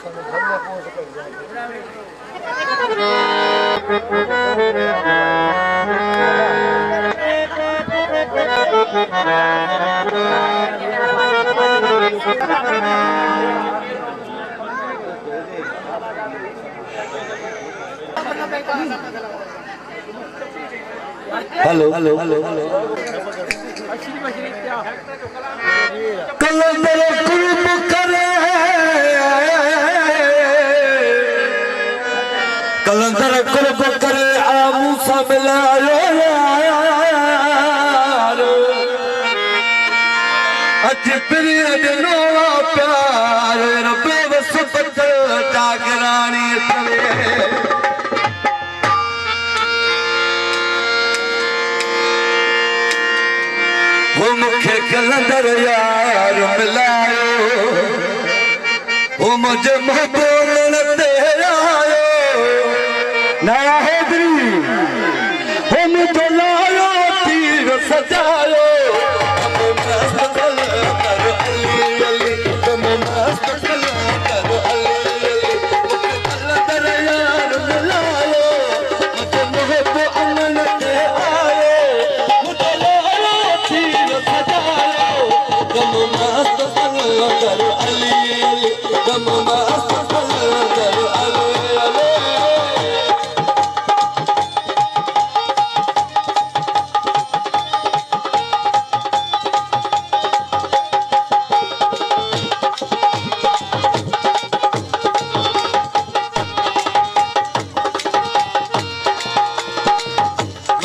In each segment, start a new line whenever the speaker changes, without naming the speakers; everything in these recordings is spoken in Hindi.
हेलो हेलो हेलो कलंदर कुर्ब करे कलंदर कुर्ब करे मूसा मिलायो अज प्रिय नोवा प्यार रबे वसबत जागरानी तवे वो मुखे कलंदर यार मिलायो वो मुझे महबूब तेरा नया हैदरी वो मुझे लायो तीर सजायो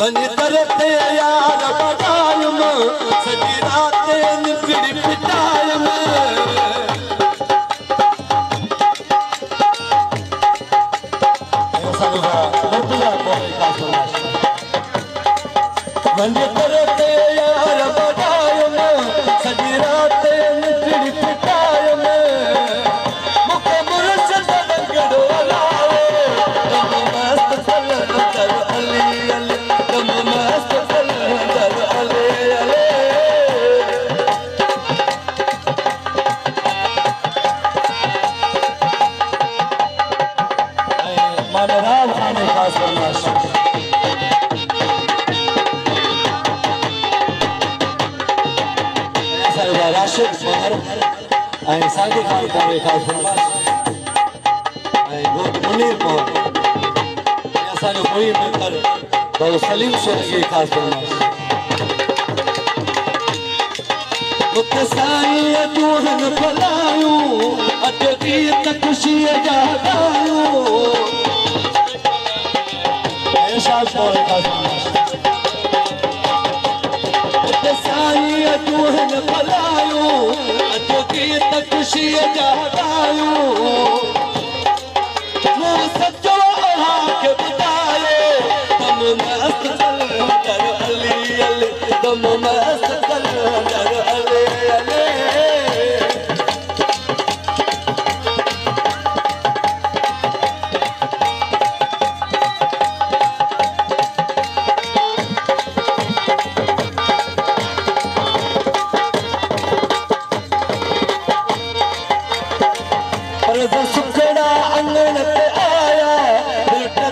मन करते यार बजायम सजी रातें निकड़ी पिटायम मन करते यार बजायम सजी रातें निकड़ी पिटायम मुखे मुर्शद रंगड़ो लाओ तुम मस्त सलन कर अली अली सागे खान करे खास फरमाइश बहुत मुनीर मोहन ऐसा जो कोई मिलकर तो सलीम शेख की खास फरमाइश मुत्तसाई दूहन फलायू अजदी तक खुशी जागायू ऐसा कोई खास फरमाइश मुत्तसाई दूहन फलायू तक खुशी जागायो वो सच्चो के बतायो तुम मस्त कर अली अली तुम मस्त कर अली अली सुखड़ा अंगन पे आया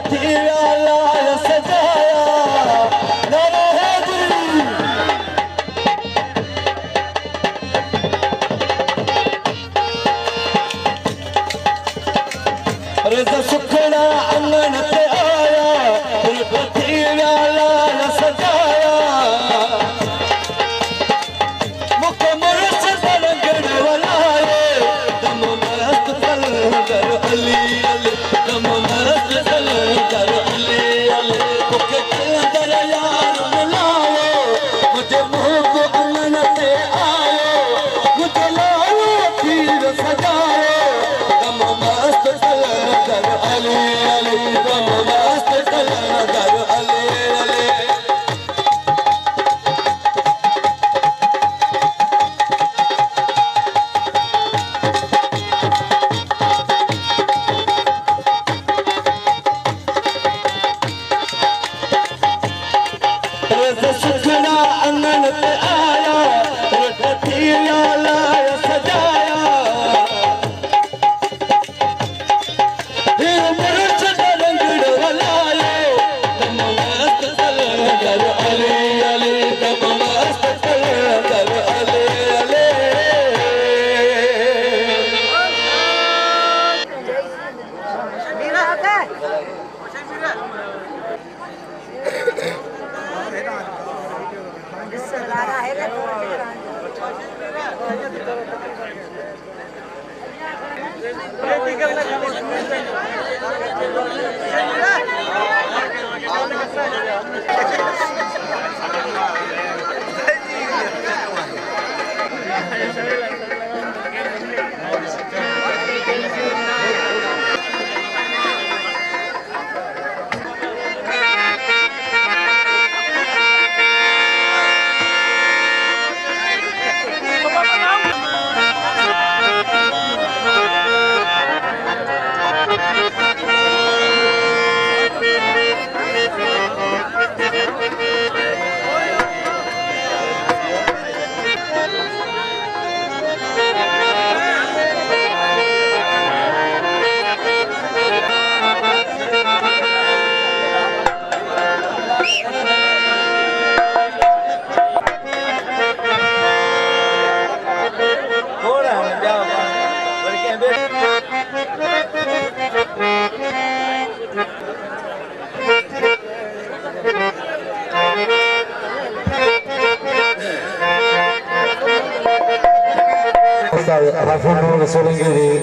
थी लाया सजाया नारा हैदरी रज़ा सुखड़ा अंगन पे आया थी लाया सजाया मुखे मुर्शद रंगड़ वालाए दम अली अली तुम मस्त कर अली अली मुखे कलंदर यार मिलायो मुझे मुँह को अंगन पे आयो मुझे लायो तीर सजायो तुम मस्त कर अली अली तुम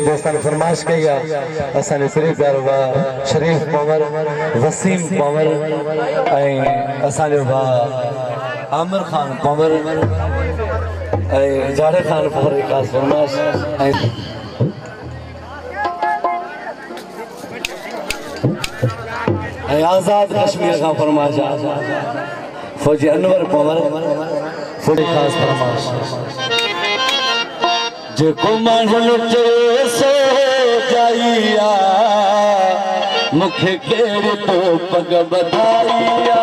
दोस्तन फरमाइश कई असांजे शरीफ प्यारो भाउ शरीफ पंवर वसीम पंवर असांजो भाउ आमिर खान पंवर जाड़े खान पंवर ख़ासि फरमाइश आज़ाद कश्मीर का फरमाइश फौजी अनवर पंवर फौजी ख़ासि फरमाइश जेको माण्हुनि चयो सो जाइया मूंखे कहिड़ी तो पग ॿधाइया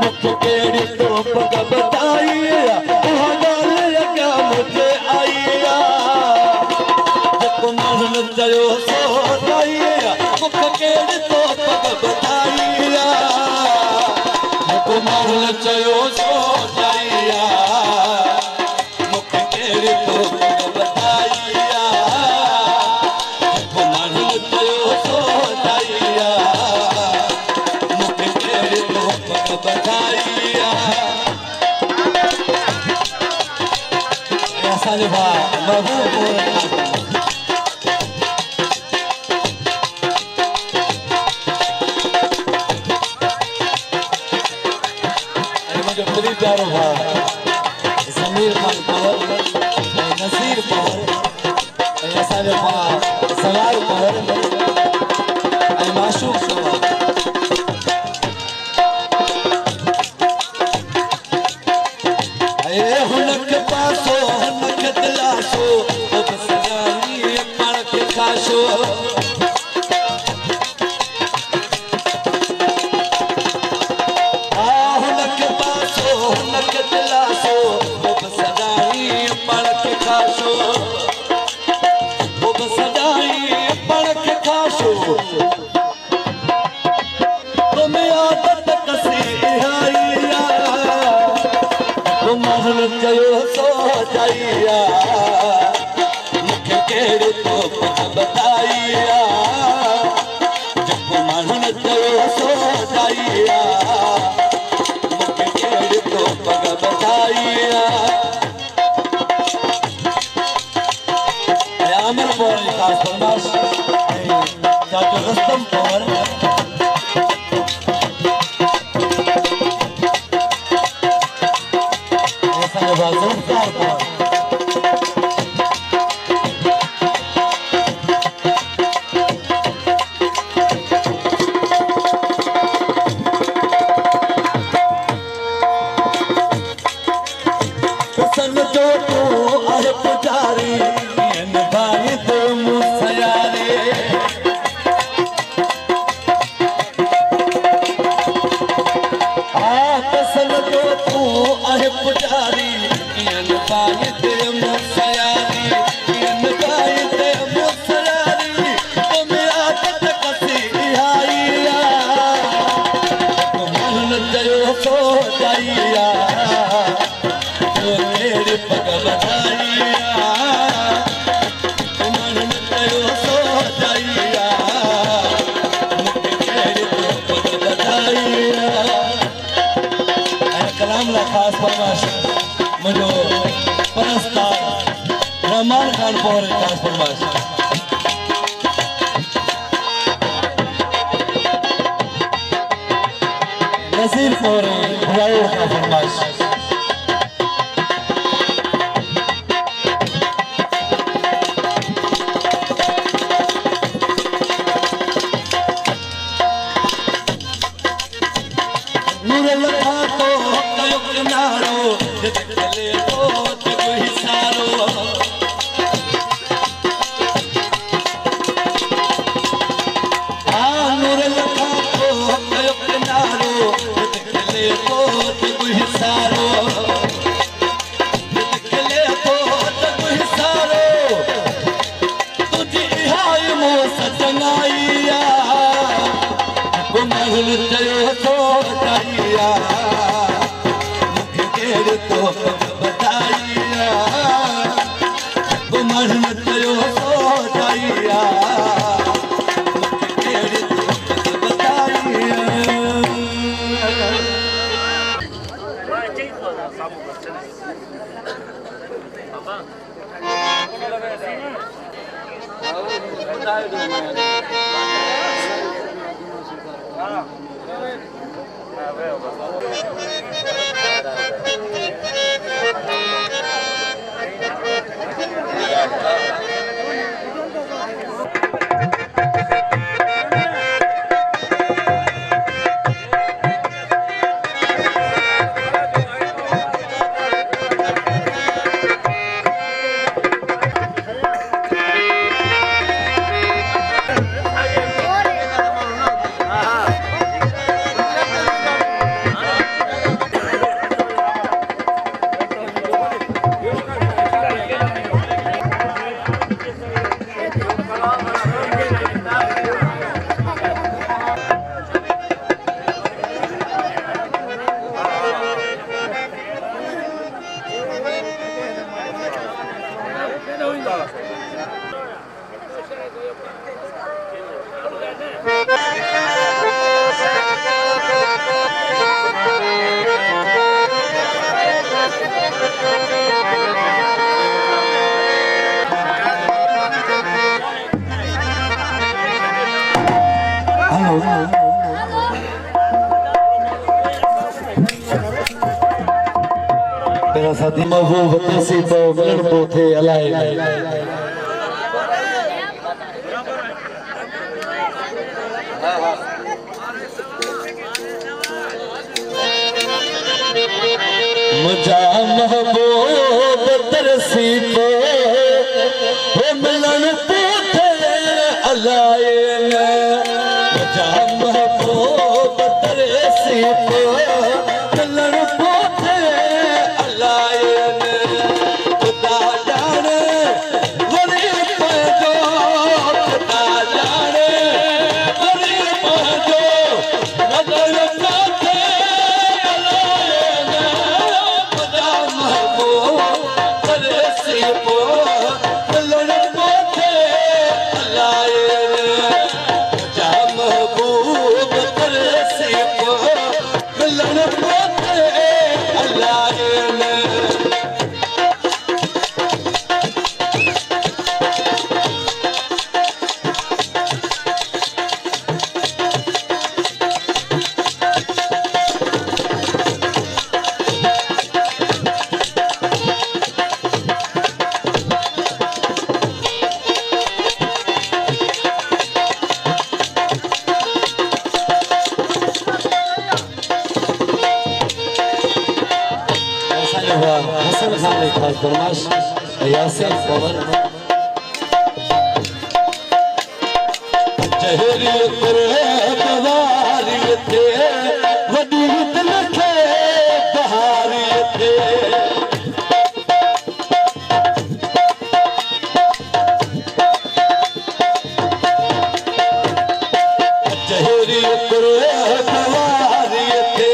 मूंखे कहिड़ी तो पग ॿधाइया उहा ॻाल्हि अॻियां मूंखे आई जेको माण्हुनि चयो सो जाइया मूंखे कहिड़ी तो पग ॿधाइया जेको माण्हुनि चयो सो जाइया समीर खान पंवर नसीर पंवर सलार पंवर माशूक पंवर हुनखे पासो हुनखे दिलासो पाण खे खाशो चयो सो जाइया मूंखे कहिड़ी तो पग ॿधाइया जेको माण्हुनि चयो सो जाइया मूंखे कहिड़ी तो पग ॿधाइया आमिर पंवर जी ख़ासि फरमाइश चाचो रुस्तम पंवर ज़ुल्फ़िकार पंवर सन जो तू आहे पुजारी भाई तो मुसयारे por transformarse. Nasir por Raúl transformarse. Pero sathi mahbub tasi to milan po the alai मुझा महबूब तरसी तो हो मिलन po the alai मुझा महबूब तरसी तो मिलन po Hasan Khan खास फरमाश यासिर पवन जहरी करे बवारी थे वडी दिल के बहारी थे जहरी करे बवारी थे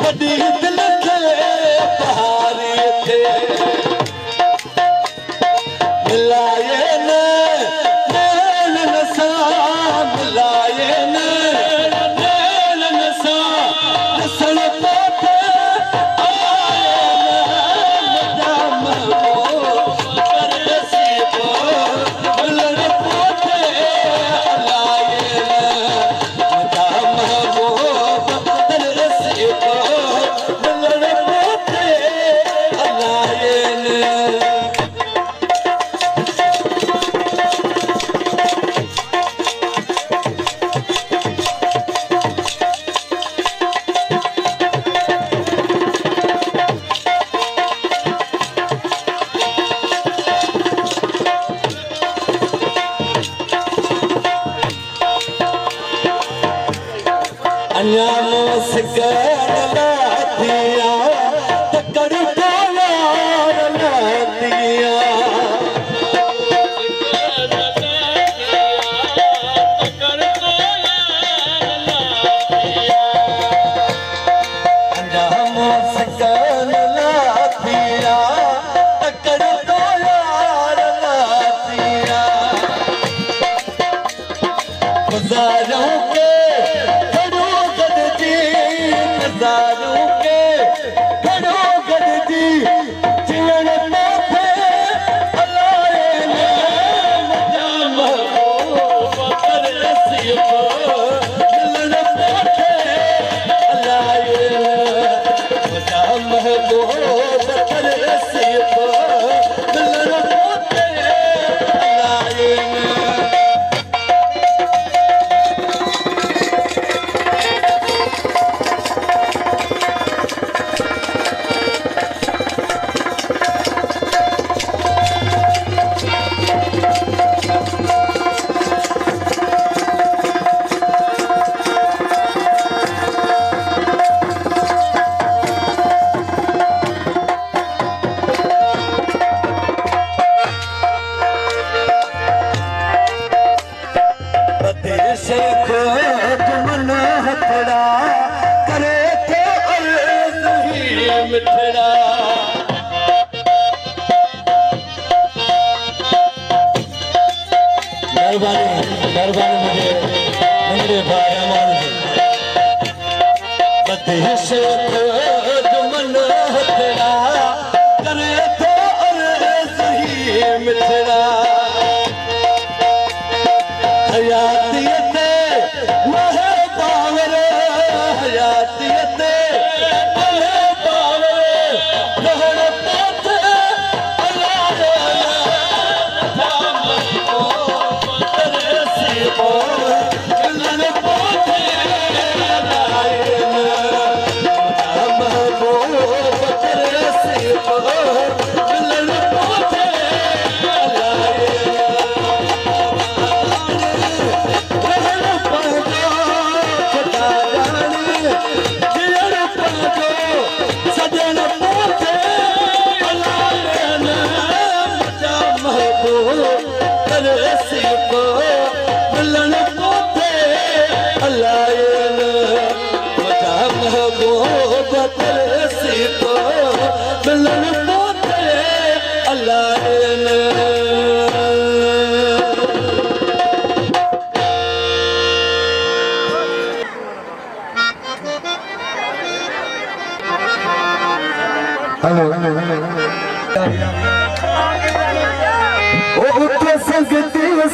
वडी दिल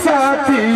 साथी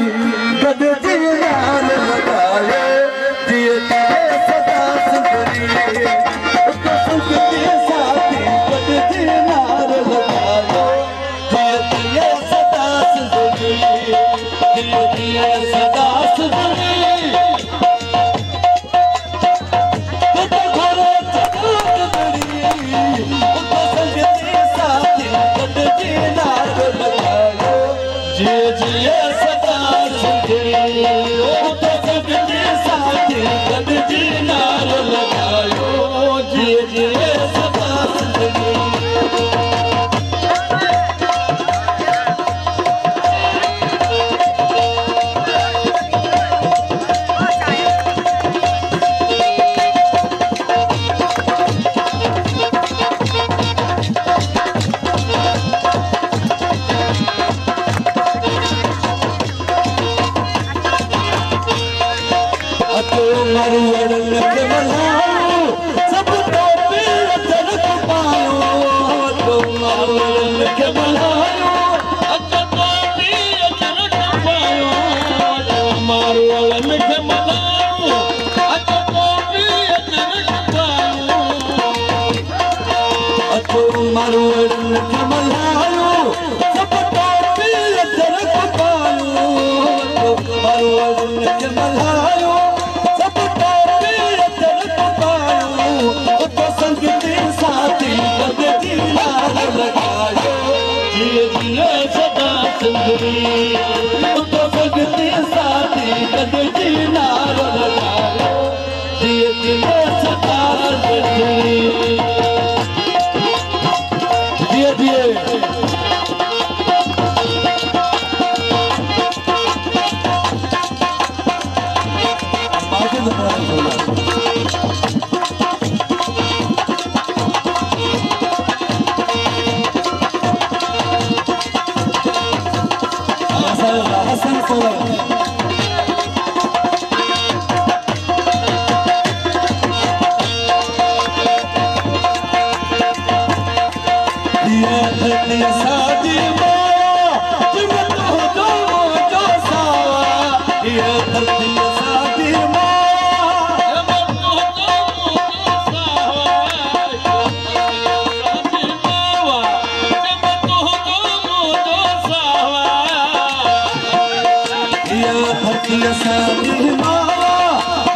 असांजी मावा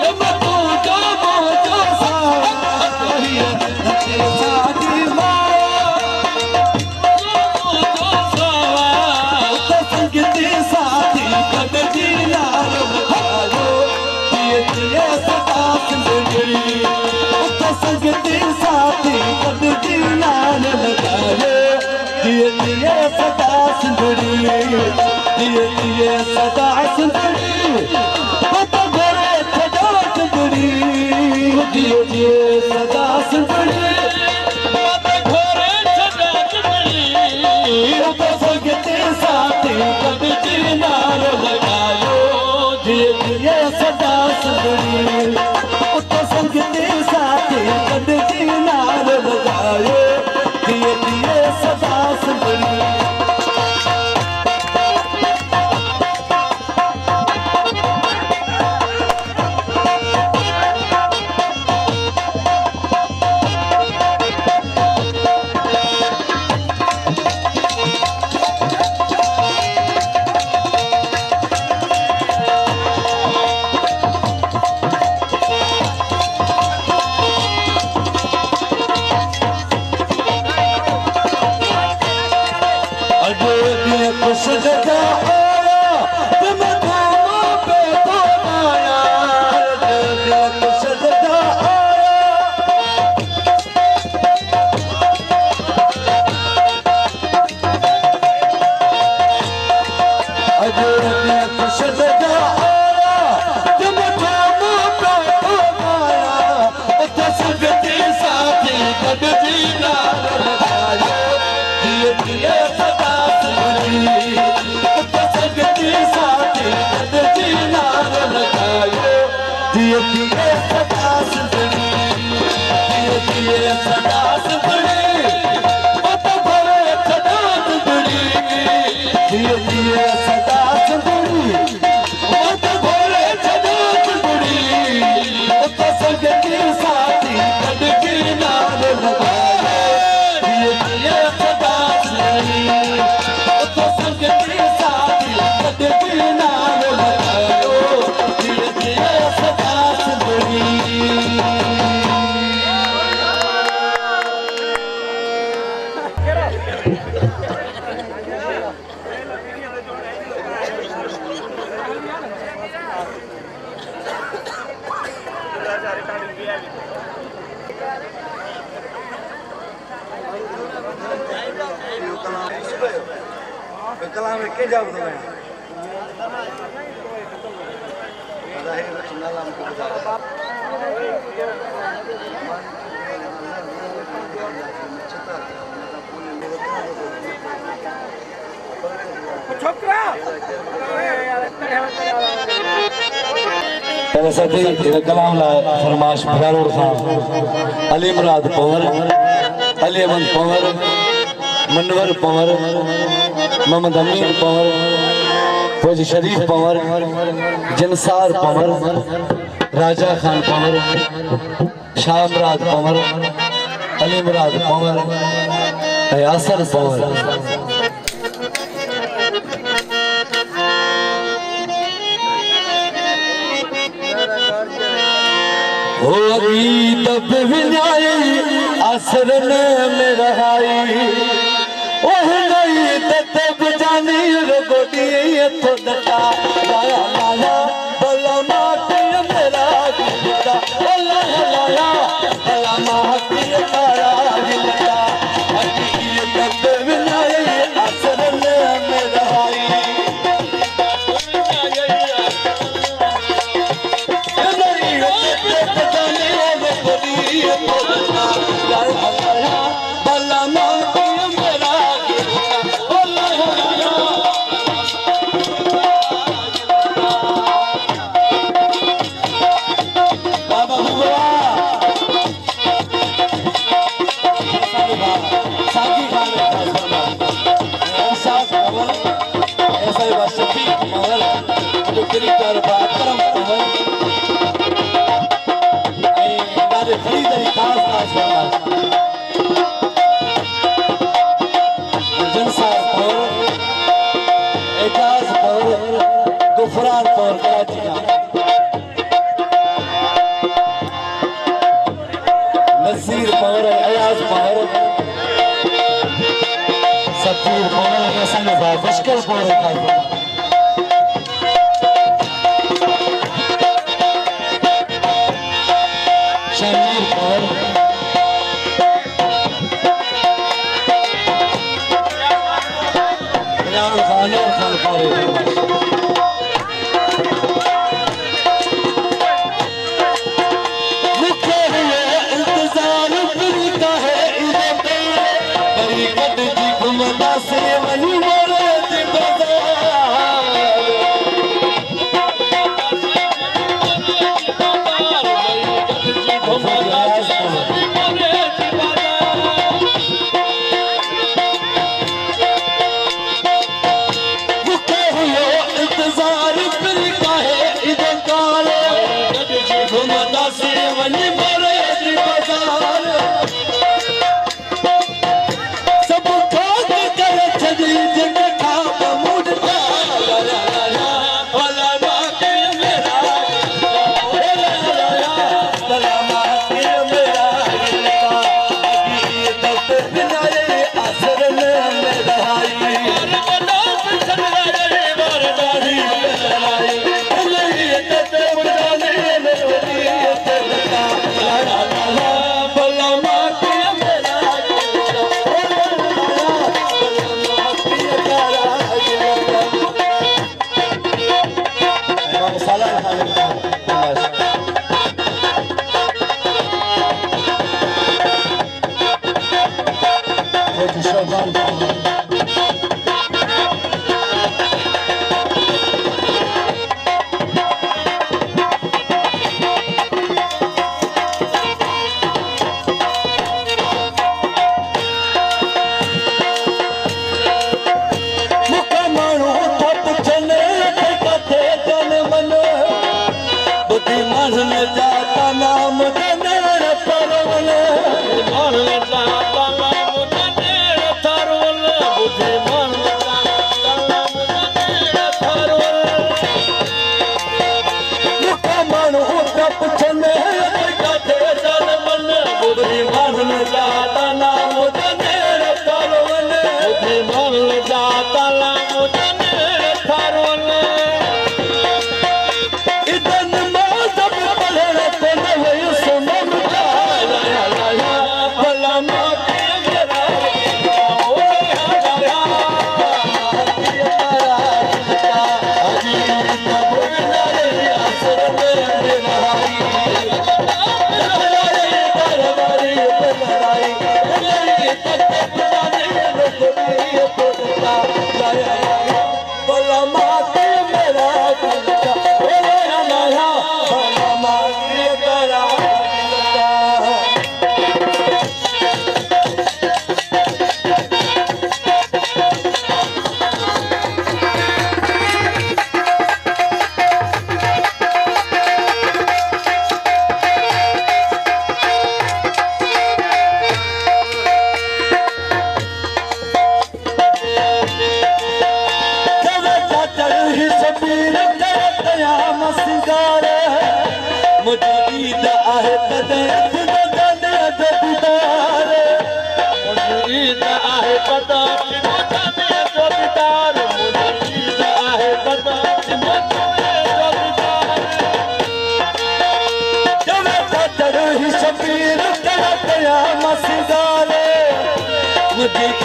जब तू जो मोजो सावा कहिए नचे असांजी मावा मोजो सावा उत संगती साथी गॾजी नाल लॻायो दिए दिए सदा सिंदड़ी उत संगती साथी गॾजी नाल लॻायो दिए दिए सदा सिंदड़ी दिए दिए सदा सिंदड़ी पत घरे छॾो सिंदड़ी दिए दिए सदा सिंदड़ी पत घरे छॾो सिंदड़ी उत संगती साथी गॾजी नाल लॻायो दिए दिए सदा सिंदड़ी उत संगती साथी गॾजी नाल लॻायो दिए दिए सदा सिंदड़ी सजदा आया तुम घूमो पे तो आया सजदा आया सजदा आया तुम घूमो पे तो आया उत संगती साथी गॾजी नाल लॻायो दिए दिए सदा दिए दिए सदा सिंदड़ी दिए दिए सदा सिंदड़ी पत घरे छॾो सिंदड़ी दिए दिए सदा सिंदड़ी पत घरे छॾो सिंदड़ी उत संगती साथी गॾजी नाल लॻायो दिए दिए सदा सिंदड़ी उत संगती साथी गॾजी नाल लॻायो दिए दिए सदा सिंदड़ी कलाम के जाब दो मैं कलाम फरमाश फरारोड खां अली मुराद पंवर अली अहमद पंवर मनवर पंवर मोहम्मद अमीन पंवर फौजी शरीफ पंवर जनसार पंवर राजा खान पंवर शाह मुराद पंवर अली मुराद पंवर यासर पंवर हो अगी तब विनाई असर में रहाई ओह गई तब जानी रगोटी तो दटा लाया लाया भला माटी मेरा गिलता लाया लाया भला माटी मेरा गिलता अगी तब विनाई असर में रहाई गुफरान तौर कराची जा नसीर पवर अयाज पवर सतीर पवर असन बा मुश्किल पवर खाई शमीर पवर खान पवर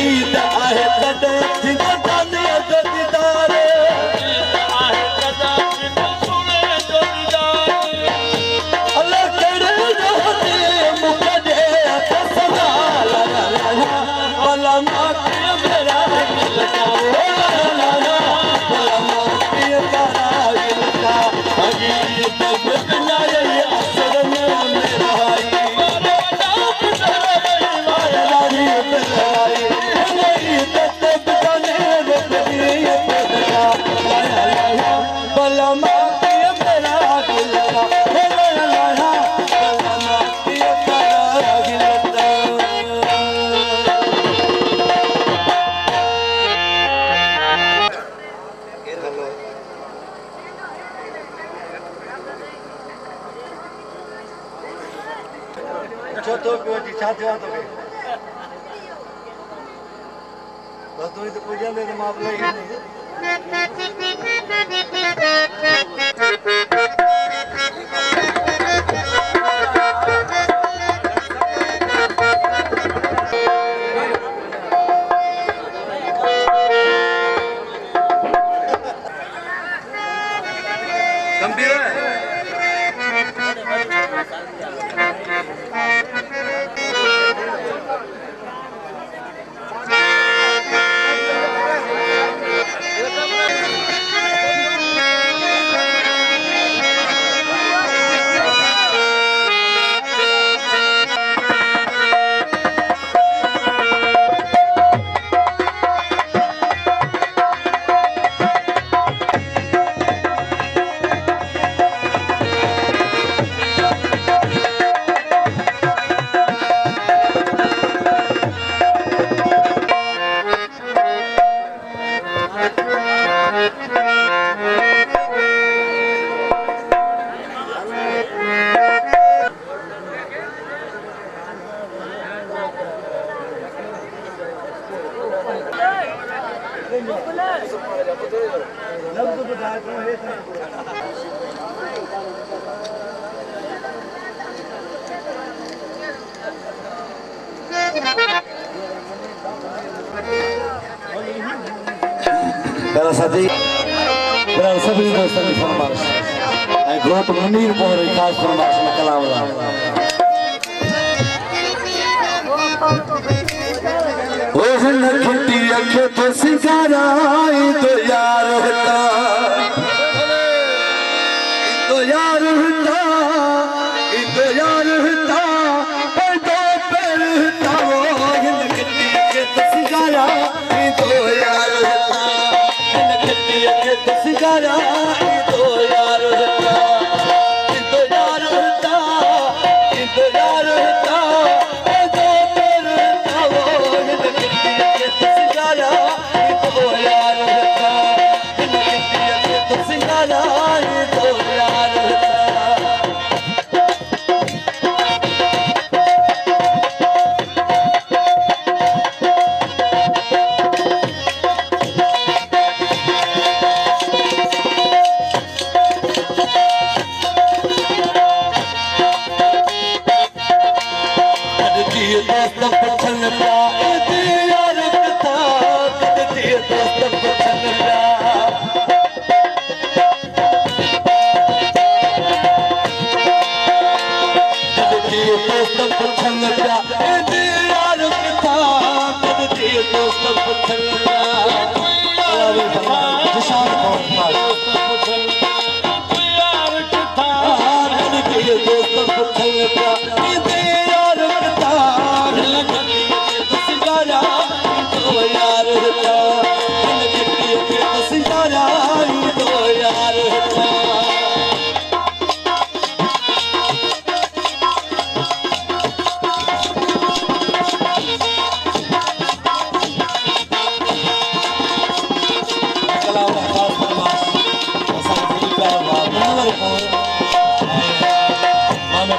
ईद आहे तॾहिं थींदो जाने जो दीदार आहे तॾहिं थींदो सुणे जो दीदार अल्लाह कहिड़े रोज़े मुकदे सदा ला ला ला अल्लाह मां कीअं मेरा लगाओ ला ला ला अल्लाह मां कीअं तारा लगा अजी तब बिना ये असर में मेरा चौथो पियो अची छा थियो आहे तोखे बस तूं त पुॼंदे त मां बि लही वेंदुमि गंभीर है मेरा साथी मेरा सभी दोस्तों की फरमाइश ऐं घोट मुनीर पोहर जी ख़ासि फरमाइश में कलाम ला ओ हिन खटी अखे तो सिंगाराई तो यार होता तो यार होता तो यार होता पर दो पैर होता वो हिन खटी अखे तो सिंगाराई तो यार होता हिन खटी अखे तो सिंगाराई तो यार होता तो यार होता तो यार होता पर दो पैर होता वो हिन खटी अखे तो सिंगाराई तो यार होता हिन खटी अखे तो सिंगाराई तो यार होता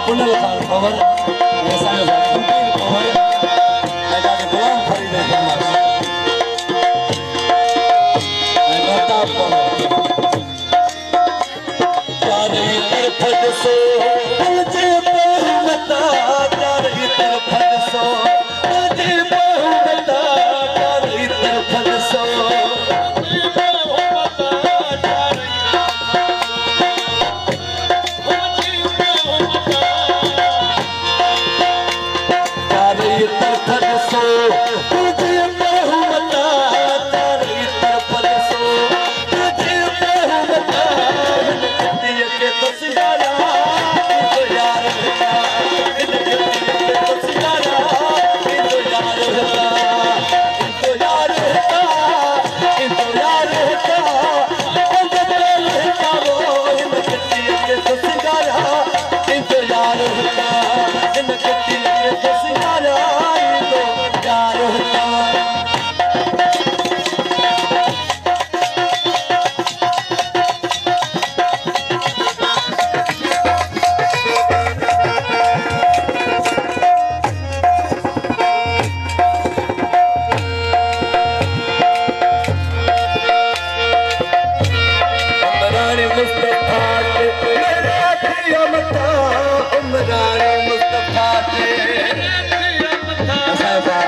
कुंडल खान पवन ऐसा गंभीर पवन ऐसा गुलाम फरीद फरमाइश मेहताब पवन चारे तरफ दसो तुझे बहुमता चारे तरफ दसो तुझे बहुमता चारे तरफ दसो मुस्तफा के मेरा पिया मता उमरानी मुस्तफा के साहिबा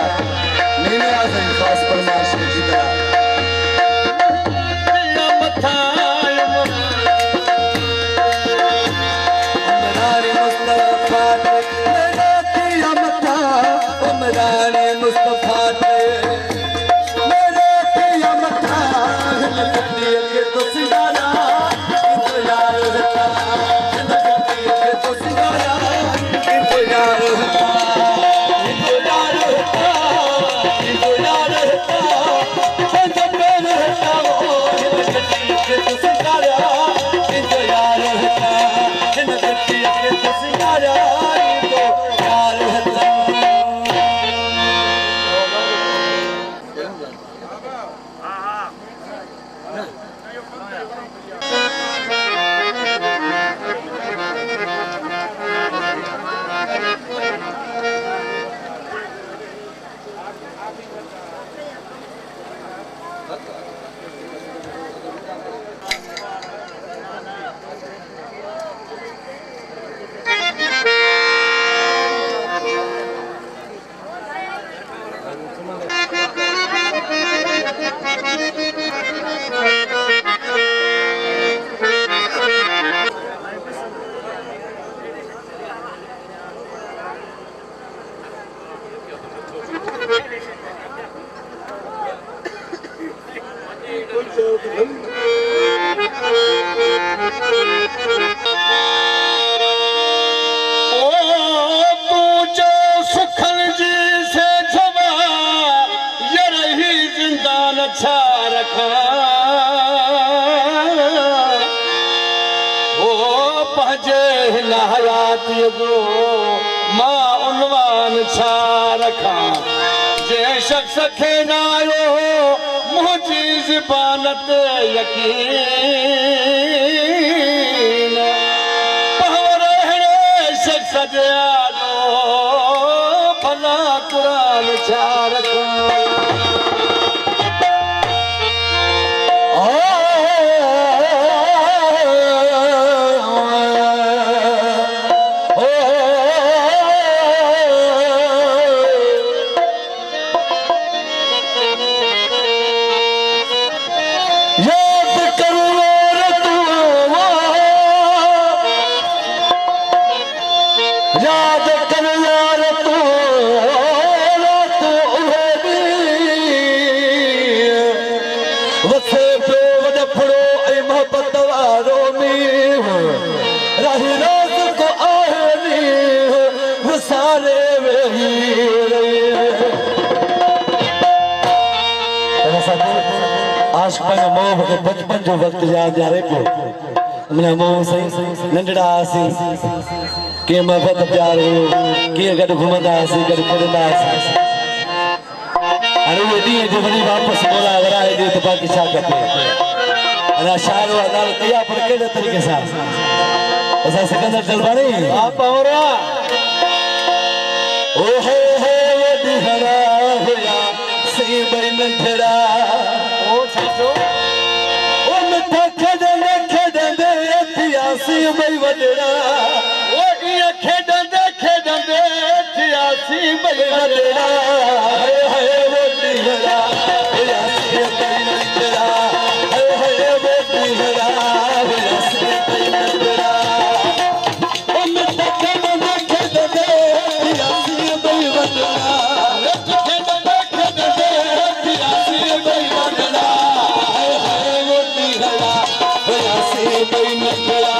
मीने आज़म खास फरमाइश की तरह पिया मता उमरानी मुस्तफा के मेरा पिया मता उमरानी मुस्तफा के मेरे पिया मता के तो सिंगारा यार रहता जिंदगी तो सिंगारा यार रहता यार रहता यार रहता जब मैं रहता वो जिंदगी तो सिंगारा यार रहता जिंदगी तो सिंगारा यार रहता मां उनवान छा रखा जे शख्स खे न आयो मुंहिंजी ज़बान ते यकीन पहर अहिड़े शख्स जे आयो भला क़ुरान छा रखा बचपन जो वक्त याद यारे को हमने मोह से नंढड़ा सी के मोहब्बत प्यार हो के गड घुमंदा सी गड फिरंदा सी अरे ये दी जो वरी वापस मोला अगर आए दी तो बाकी छा करते अना शायर अदाल किया पर केड़े तरीके सां असा सिकंदर जलवानी आप औरा ओ हो वडी हरा होया सी बई नंढड़ा ओ छो सी मई वडड़ा ओ इया खेडंदे खेडंदे थिया सी मई वडड़ा हाय हाय वडी हरा या सी मई वडड़ा हाय हाय वडी हरा या सी मई वडड़ा ओ मिठा खेडंदे खेडंदे थिया सी मई वडड़ा खेडंदे खेडंदे थिया सी मई वडड़ा हाय हाय वडी हरा या सी मई वडड़ा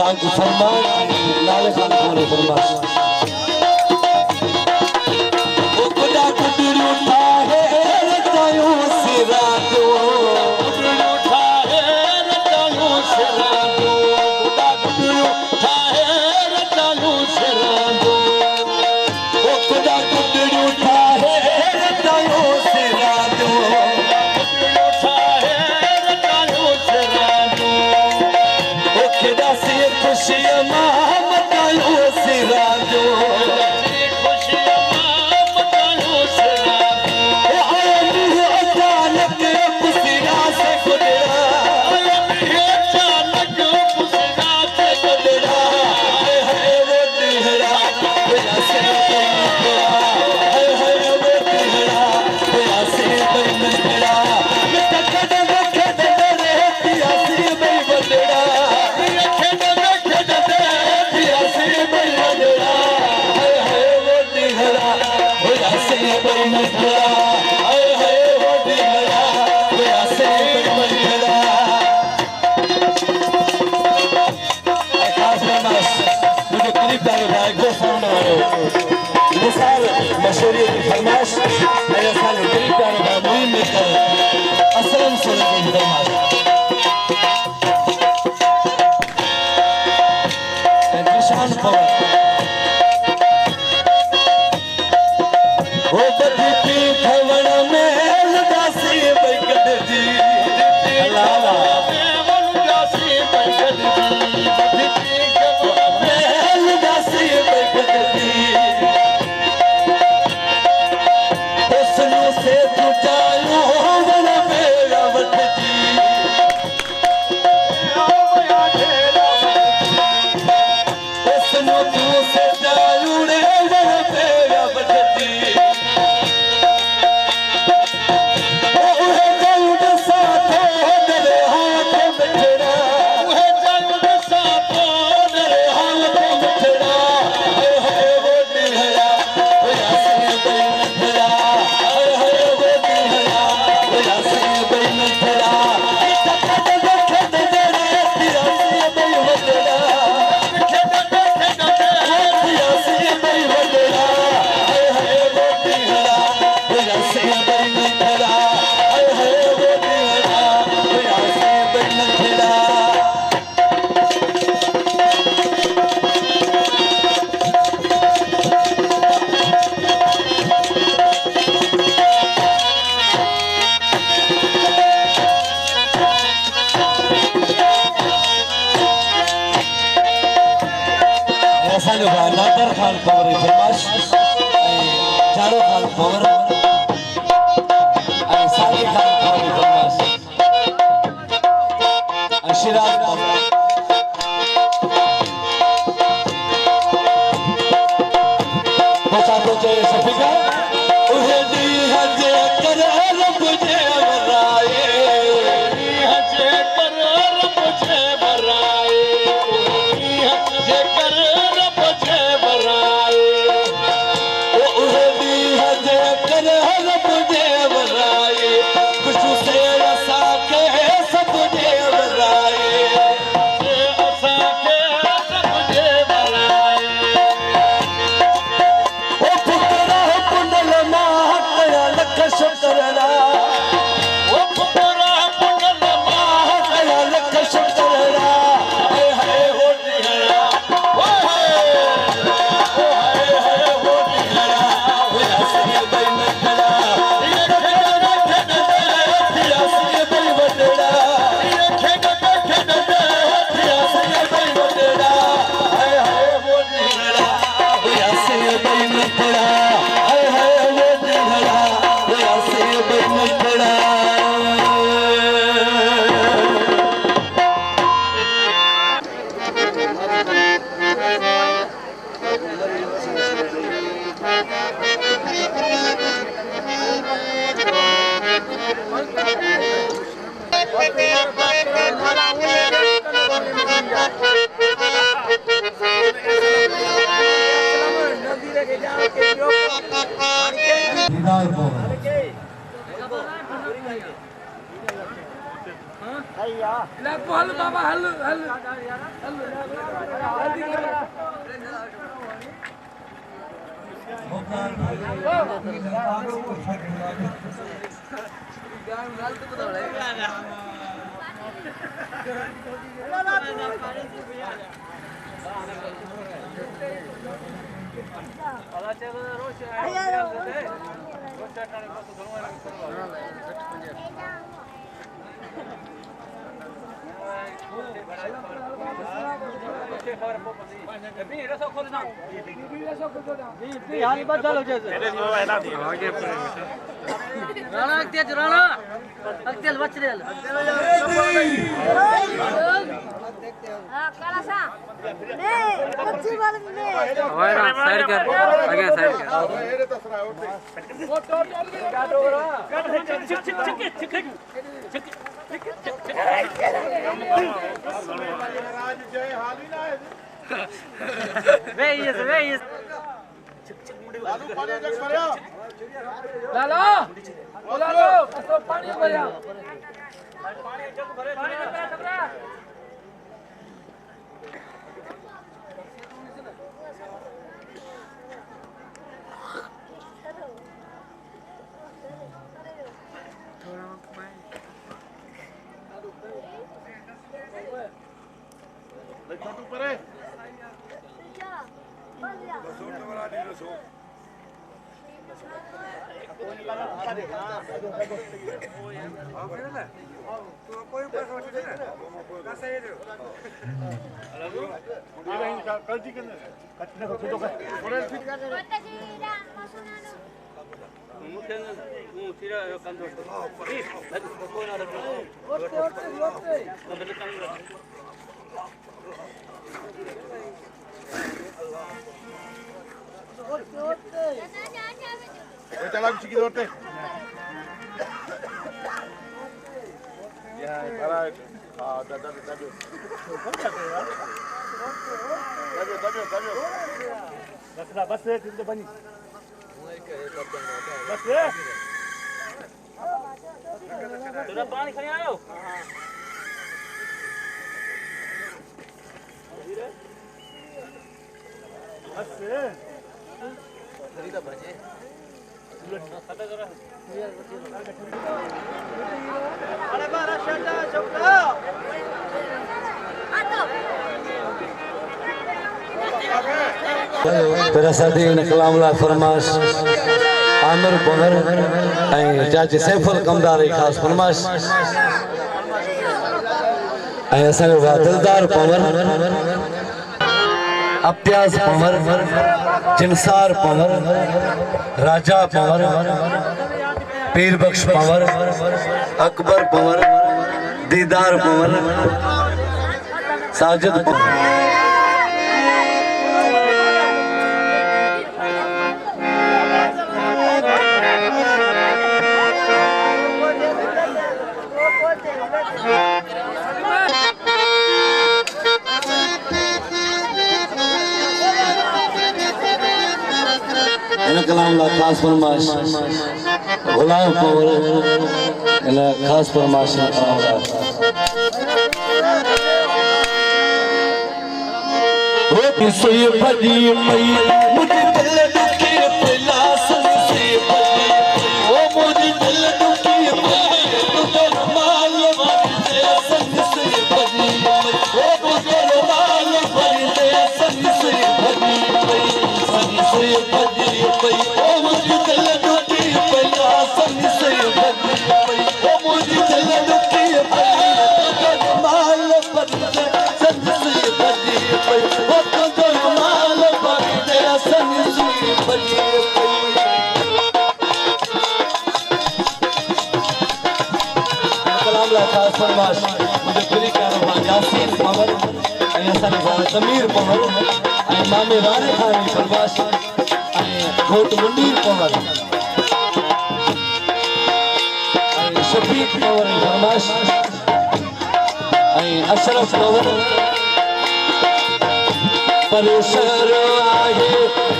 फरमान लाले खान बोले फरमान ओ खुदा कुदरू उठा है रजायूं से रातो कुदरू उठा है रजायूं से रातो खुदा कुदरू उठा है रजायूं से प्यारे भाई को साउंड वाले मिसाल मशहूरी की फरमाइश मेरे साले दिल प्यारे भाई मुई में कर असलम सुन की फरमाइश निशान पवन वो बदी पी खवण में लदासी बैकट जी लाला नादर खान पवर फरमाश चारो खान पवर साली खान पवर फरमाश शिराज पवर बचा तो जय सफिका उहे दी हजे कर रब जे वराए हजे कर रब जे वराए हजे कर
हल बाबा हल हल लाला लाला पानी भरिया
Chalabi chiquito orte. Ya, para. Ah, dame.
बस बनी बस तेरा पानी खाने आयो बस खरीदा बजे खाता करा अरे बारा शटा शब्दा
तेरा साथी कलामला फरमाश आमिर पंगर ऐं चाची सैफुल कमदार खास फरमाश ऐं असांजो भाउ दिलदार पंवर अब्यास पंवर जिनसार पंवर राजा पंवर पीर बख्श पंवर अकबर पंवर दीदार पंवर साजिद पंवर कलाम ला खास फरमाश गुलाम पंवर इन खास फरमाश कलाम ला ओ पिसोई भजी मई मुझे दिल दुखी पहला सन से भजी ओ मुझे दिल दुखी तू तो माल भर दे सन से भजी ओ मुझे माल भर दे सन से भजी सन से भजी ओ मुझे दिल दुखी पहला सन से भजी ओ मुझे दिल दुखी पहला माल भर दे सन से भजी ओ तो माल भर दे सन से भजी कलाम ला खास फरमाश मुझे पूरी कारवा यासीन पंवर ऐं असांजा समीर पंवर ऐं मामे राणे खान फरमाश घोट मुंडीर पंवर शफीक पंवर फरमाश अशरफ पंवर परेशर आहे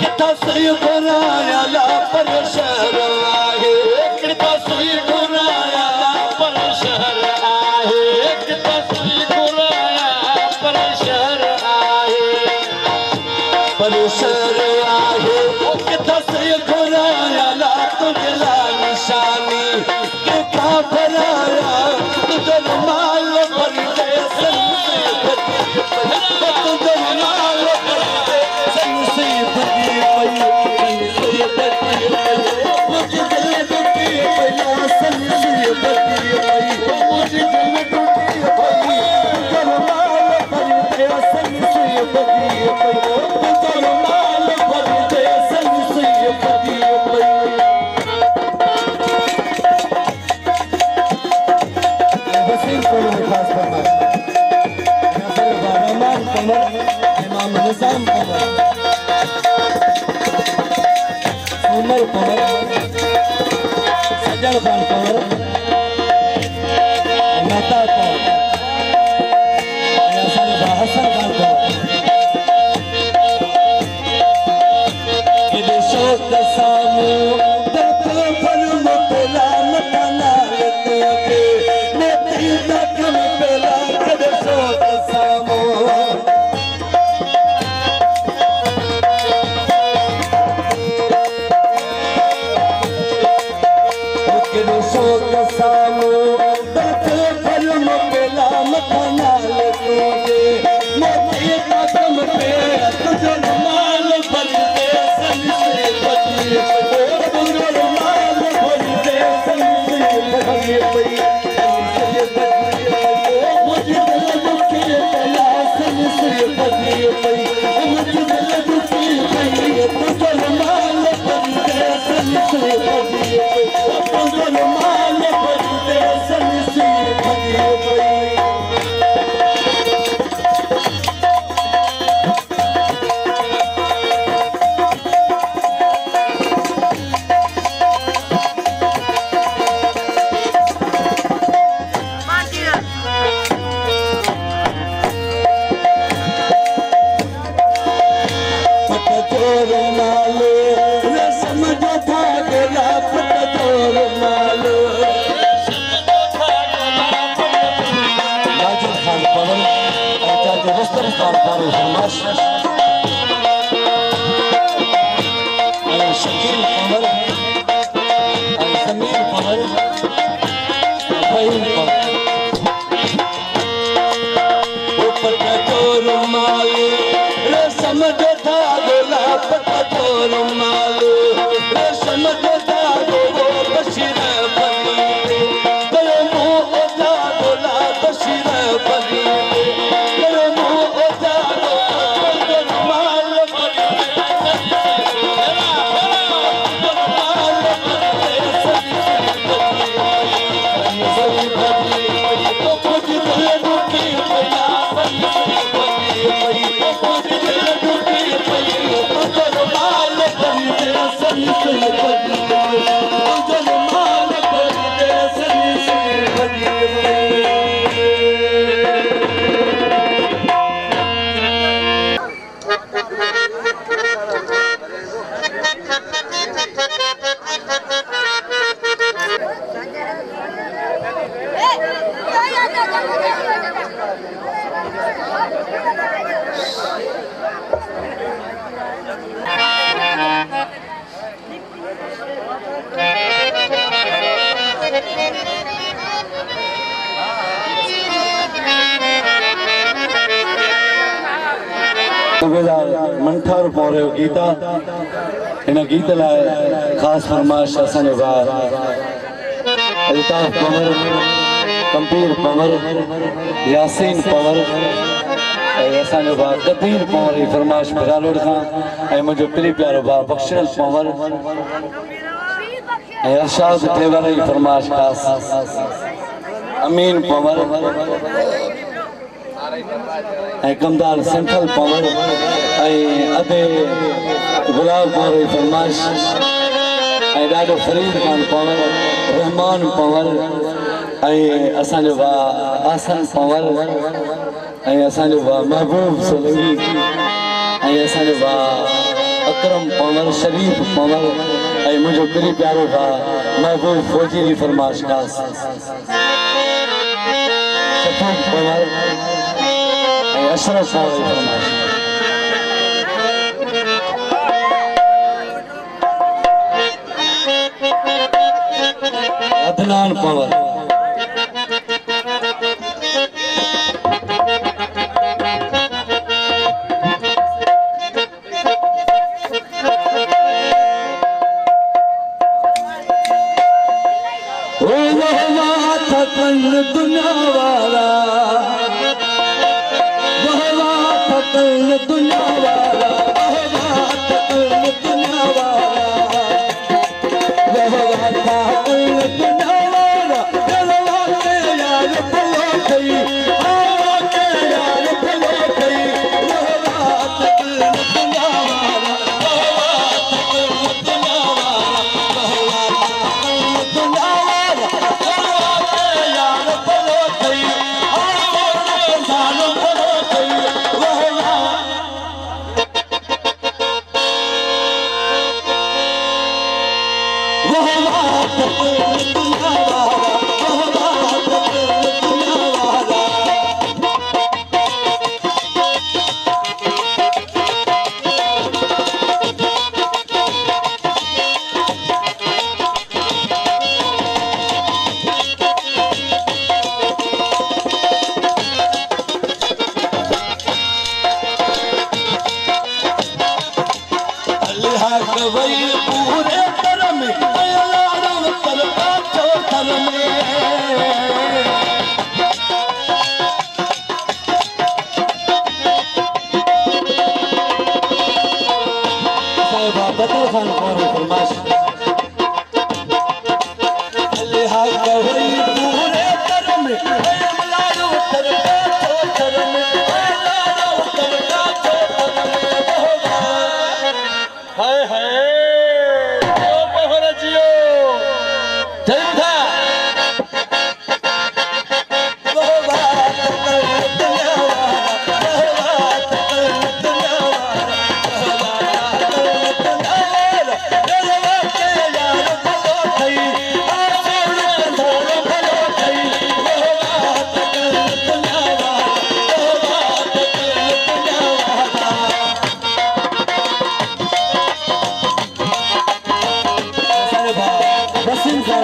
किथां सही घुराया ला परेशर आहे किथां सही घुराया ला परेशर आहे किथां सही घुराया परेशर आहे परेशर आहे किथां सही घुराया ला तुझे ला निशानी किथां भराया तुझे माल भर दे सन से तुझे माल भर दे सन से भजी पई मुझे दिल दुखी पहला सन से भजी पई मुझे दिल दुखी पई तुझे माल भर दे सन से भजी पई तुझे माल भर दे सन से भजी पई वसीम पंवर खास फरमाश रहमान पंवर इमाम निजाम पंवर उमर पंवर सजन खान पंवर मेहता पंवर असांजा हसन खान पंवर केॾे शौक़ साम्हूं दर फल मोकिला मकाना तोखे नेती दखन पेला केॾे शौक़ साम्हूं केॾे शौक़ साम्हूं दर फल मोकिला मकाना तोखे नेती दखन पेला तुझो माल भर दे सन रुमाल रस्म जो था गुलाब का तो रुमाल माजिद खान पवन एजाज रुस्तम खान पारो फरमाश शकील पवन समीर पवन फहीम पवन ऊपर का तो रुमाल रस्म जो था गुलाब का तो रुमाल रस्म जो था वो बशीर बनी तेरे मुंह ओझा गुलाब बशीर बनी तेरे मुंह ओझा गुलाब रुमाल बनी सही बनी तो कुछ दिल दुखी पया सही बनी तो कुछ दिल दुखी पया तो रुमाल बनी सही बनी तो रुमाल बनी सही बनी मंठार पौरे गीता इन गीत लाइ ख़ासि फरमाइश असांजो भाउ अल्ताफ़ पंवर कंपीर पंवर यासीन पंवर ऐं असांजो भाउ कदीर पंवर जी फरमाइश बिरालोड़ खां ऐं मुंहिंजो प्री प्यारो भाउ बख़्शल पंवर ऐं अरशाद टेवर जी फरमाइश ख़ासि अमीन पंवर ऐं कमदार सेंट्रल पंवर ऐं अधे गुलाब पंवर जी फरमाइश ऐं ॾाढो फरीद खान पंवर रहमान पंवर ऐं असांजो भाउ आसन पंवर ऐं असांजो भाउ महबूब सोलंगी ऐं असांजो भाउ अकरम पंवर शरीफ पंवर ऐं मुंहिंजो प्री प्यारो भाउ महबूब फौजी जी फरमाइश ख़ासि शफ़ीक पंवर ऐं अशरफ पंवर जी फरमाइश अदनान पंवर दुनिया वाला दुनिया वाला दुनिया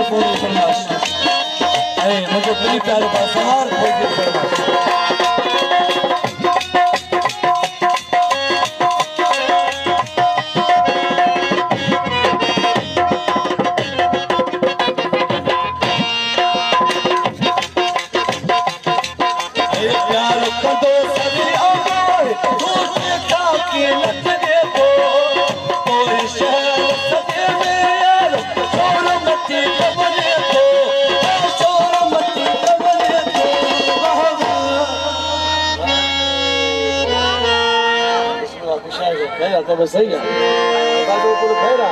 पूरी फरमाश ऐं मुंहिंजो दिली प्यारो बासहार फौजी फरमाश तो बस सही है बाबू को खैरा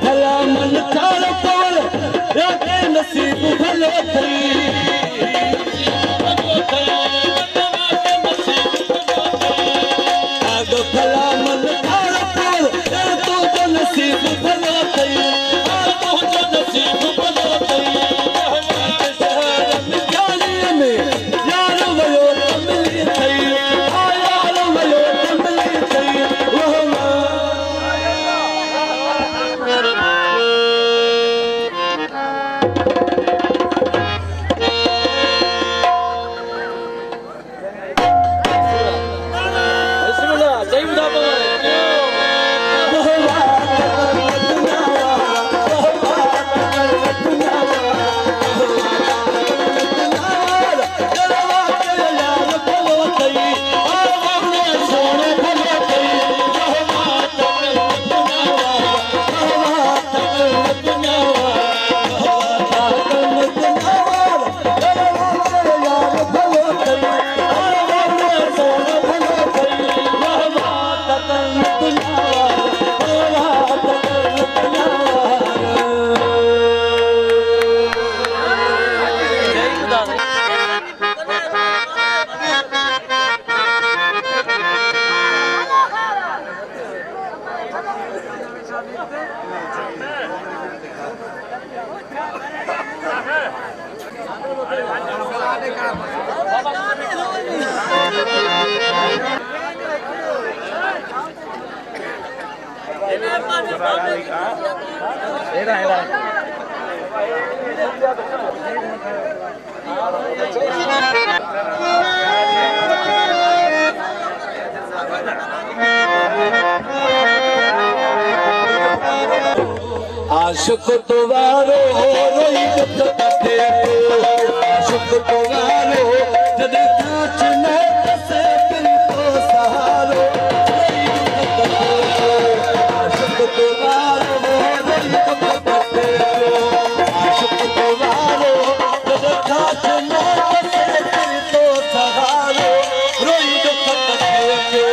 भला मन चाल पवल नसीब भलो भला मन चाल पवल तो नसीब भलो नसीब भलो में यार वयो मिली थई यार वयो मिली थई आशिक तुम्हारो रोई कटे आशिक तुम्हारो जद कांच न से दिल को सहारो आशिक तुम्हारो रोई कटे आशिक तुम्हारो जद कांच न से दिल को सहारो रोई कटे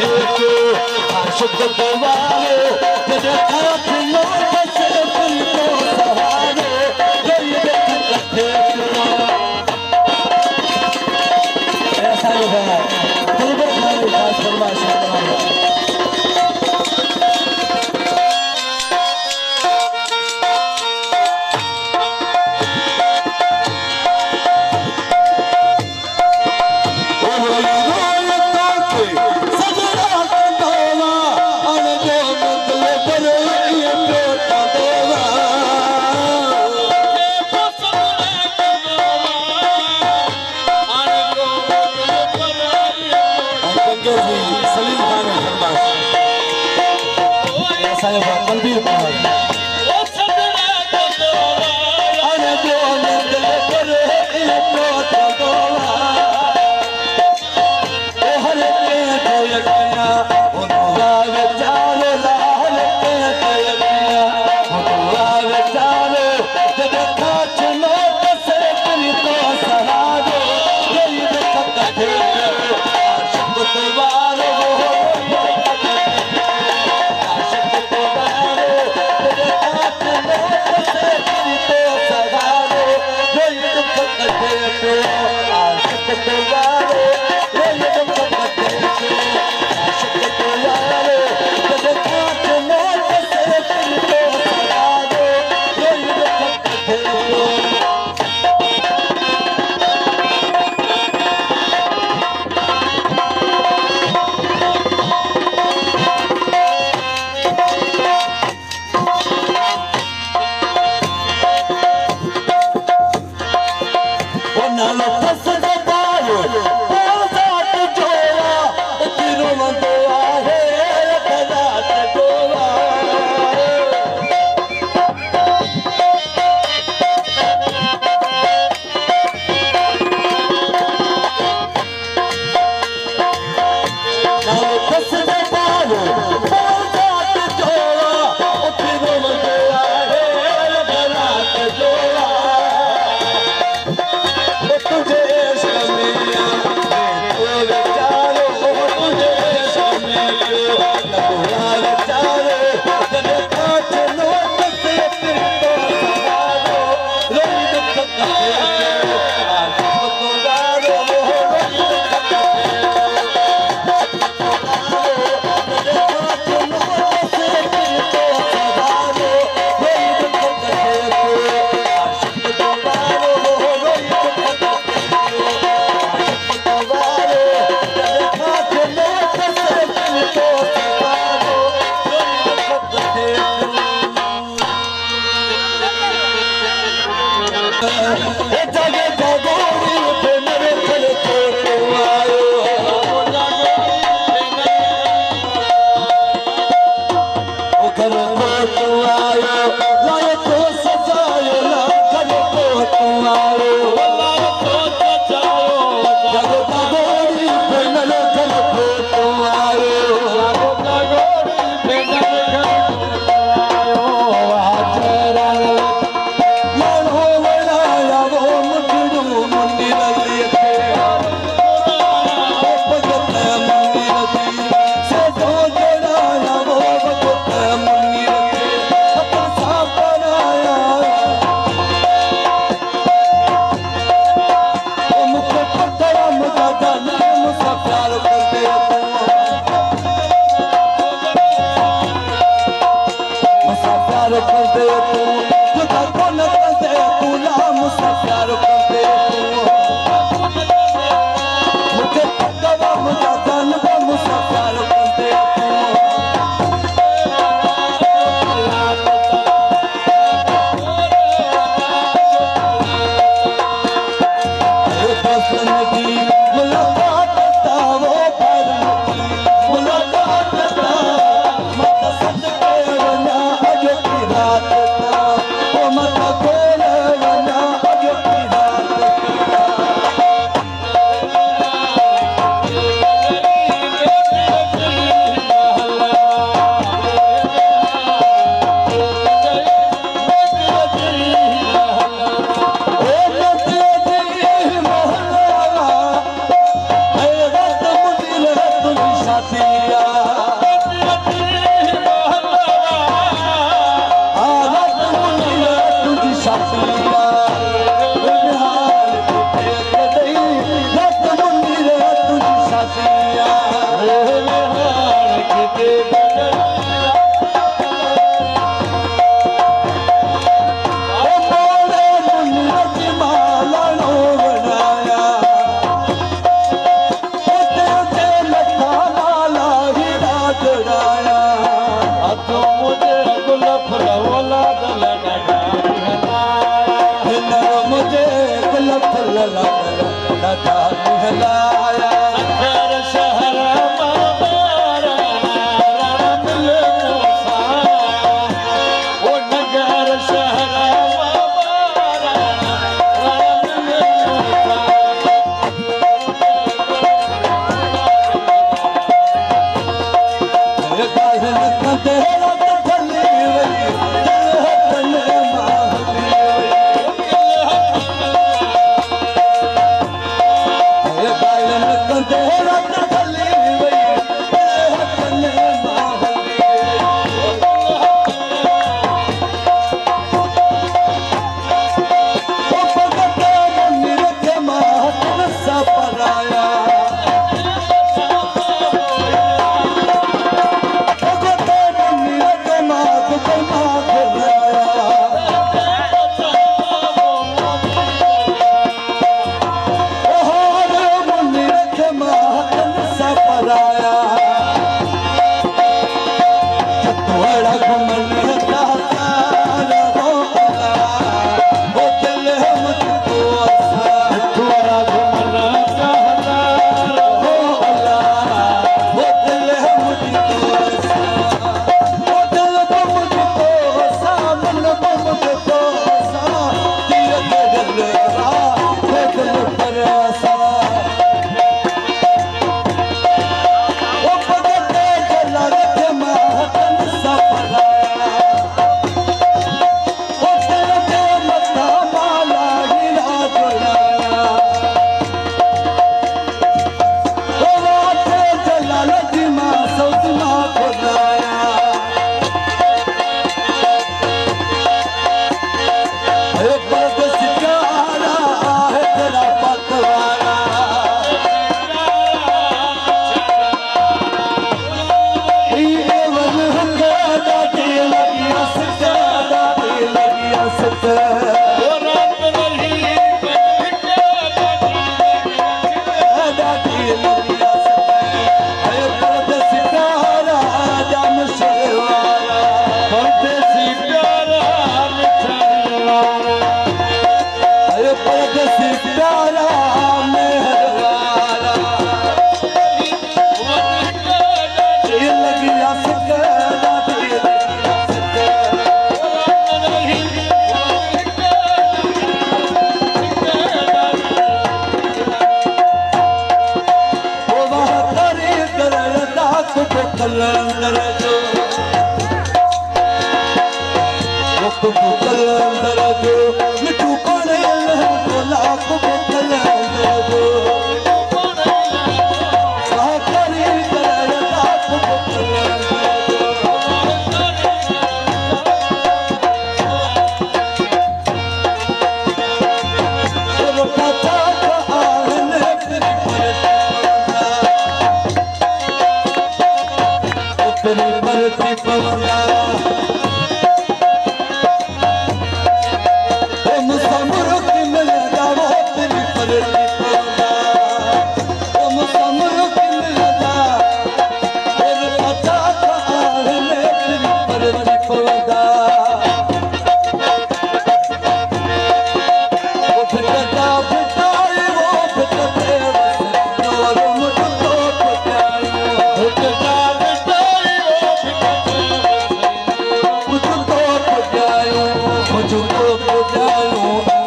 को आशिक दवारो जब हाथ लोट से दिल को सहारो रोई देख कथे को
ऐसा ही है दिलबर खान खास फरमाइश है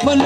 मन